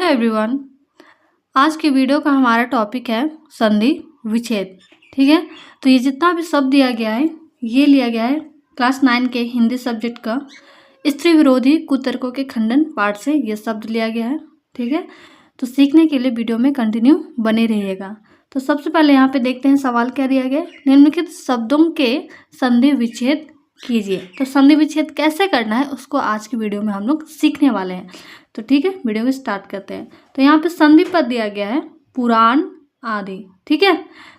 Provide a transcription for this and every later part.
Everyone. आज की video का हमारा टॉपिक है संधि विच्छेद। ठीक है, तो ये जितना भी शब्द दिया गया है ये लिया गया है क्लास 9 के हिंदी सब्जेक्ट का स्त्री विरोधी कुतर्कों के खंडन पाठ से ये शब्द लिया गया है। ठीक है, तो सीखने के लिए वीडियो में कंटिन्यू बने रहिएगा। तो सबसे पहले यहाँ पे देखते हैं सवाल क्या दिया गया है। निम्नलिखित शब्दों के संधि विच्छेद कीजिए। तो संधि विच्छेद कैसे करना है उसको आज की वीडियो में हम लोग सीखने वाले हैं। तो ठीक है, वीडियो को स्टार्ट करते हैं। तो यहाँ पे संधि पद दिया गया है पुराण आदि। ठीक है,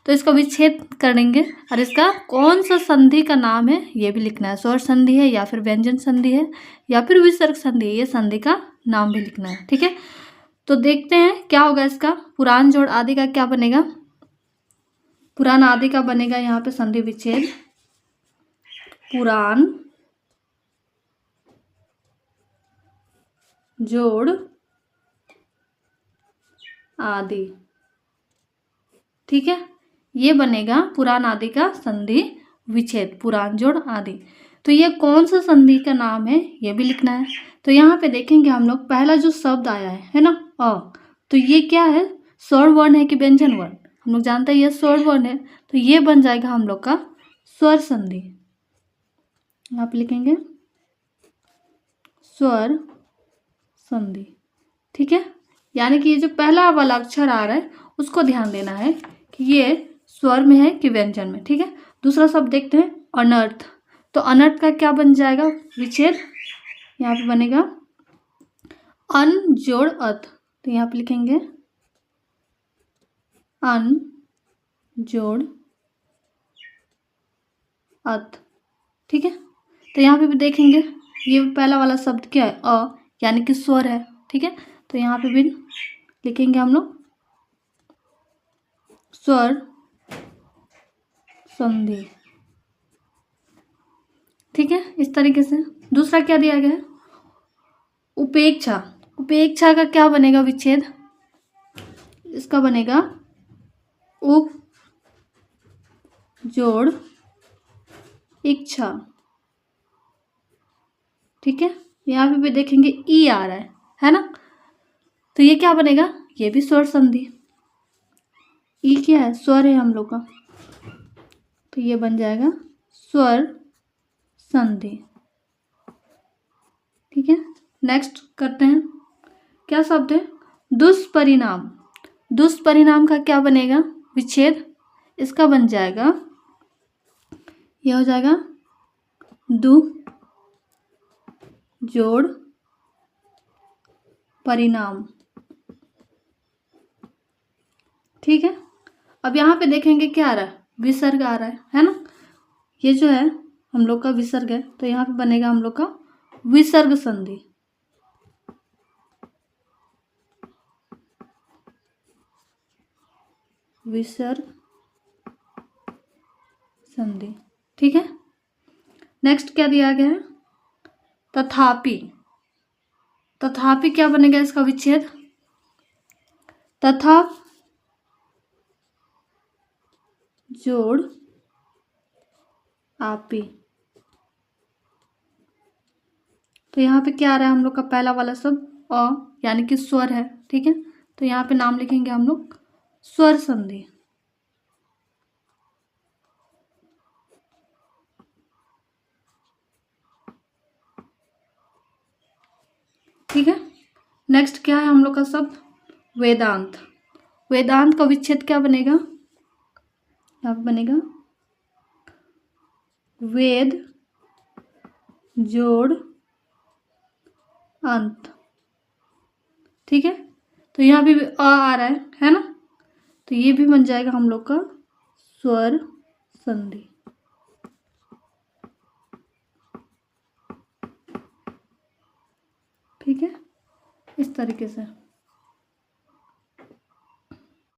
तो इसका विच्छेद करेंगे और इसका कौन सा संधि का नाम है ये भी लिखना है। स्वर संधि है या फिर व्यंजन संधि है या फिर विसर्ग संधि है, ये संधि का नाम भी लिखना है। ठीक है, तो देखते हैं क्या होगा इसका। पुराण जोड़ आदि का क्या बनेगा? पुराण आदि का बनेगा यहाँ पे संधि विच्छेद पुराण जोड़ आदि। ठीक है, ये बनेगा पुराण आदि का संधि विच्छेद पुराण जोड़ आदि। तो ये कौन सा संधि का नाम है ये भी लिखना है। तो यहाँ पे देखेंगे हम लोग पहला जो शब्द आया है ना अ, तो ये क्या है? स्वर वर्ण है कि व्यंजन वर्ण? हम लोग जानते हैं ये स्वर वर्ण है, तो ये बन जाएगा हम लोग का स्वर संधि। यहाँ पे लिखेंगे स्वर संधि। ठीक है, यानी कि ये जो पहला वाला अक्षर आ रहा है उसको ध्यान देना है कि ये स्वर में है कि व्यंजन में। ठीक है, दूसरा शब्द देखते हैं अनर्थ। तो अनर्थ का क्या बन जाएगा विच्छेद? यहाँ पे बनेगा अन जोड़ अत। तो यहाँ पे लिखेंगे अन जोड़ अत। ठीक है, तो यहाँ पे भी देखेंगे ये पहला वाला शब्द क्या है? अ, यानी कि स्वर है। ठीक है, तो यहाँ पे भी लिखेंगे हम लोग स्वर संधि। ठीक है, इस तरीके से। दूसरा क्या दिया गया है? उपेक्षा। उपेक्षा का क्या बनेगा विच्छेद? इसका बनेगा उप जोड़ इच्छा। ठीक है, यहाँ पे भी देखेंगे ई आ रहा है ना? तो ये क्या बनेगा? ये भी स्वर संधि। ई क्या है? स्वर है हम लोग का, तो ये बन जाएगा स्वर संधि। ठीक है, नेक्स्ट करते हैं। क्या शब्द है? दुष्परिणाम। दुष्परिणाम का क्या बनेगा विच्छेद? इसका बन जाएगा, यह हो जाएगा दु जोड़ परिणाम। ठीक है, अब यहाँ पे देखेंगे क्या आ रहा है? विसर्ग आ रहा है ना? ये जो है हम लोग का विसर्ग है, तो यहाँ पे बनेगा हम लोग का विसर्ग संधि। विसर्ग संधि। ठीक है, नेक्स्ट क्या दिया गया है? तथापि। तथापि क्या बनेगा इसका विच्छेद? तथा जोड़ आपी। तो यहाँ पे क्या आ रहा है हम लोग का पहला वाला शब्द अ, यानी कि स्वर है। ठीक है, तो यहाँ पे नाम लिखेंगे हम लोग स्वर संधि। ठीक है, नेक्स्ट क्या है हम लोग का शब्द? वेदांत। वेदांत का विच्छेद क्या बनेगा? यहाँ पे बनेगा वेद जोड़ अंत। ठीक है, तो यहाँ भी अ आ रहा है ना? तो ये भी बन जाएगा हम लोग का स्वर संधि। ठीक है, इस तरीके से।